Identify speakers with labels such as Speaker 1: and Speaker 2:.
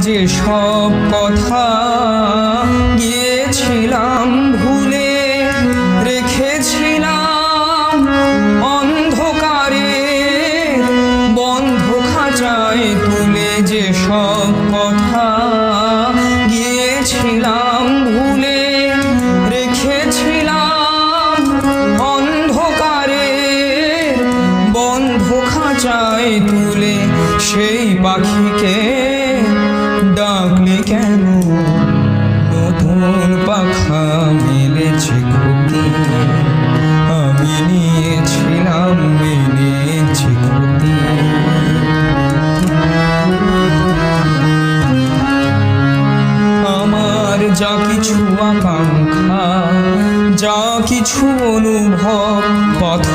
Speaker 1: যে সব কথা গিয়েছিলাম ভুলে, রেখেছিলাম অন্ধকারে বন্ধ খাঁচায় তুলে। যে সব কথা গিয়েছিলাম ভুলে, রেখেছিলাম অন্ধকারে বন্ধ খাঁচায় তুলে। সেই পাখিকে ডাকলে কেন নতুন পাখা মেলেছে ক্ষতি, আমি নিয়েছিলাম মেলেছে ক্ষতি। আমার যা কিছু আকাঙ্ক্ষা, যা কিছু অনুভব, পথ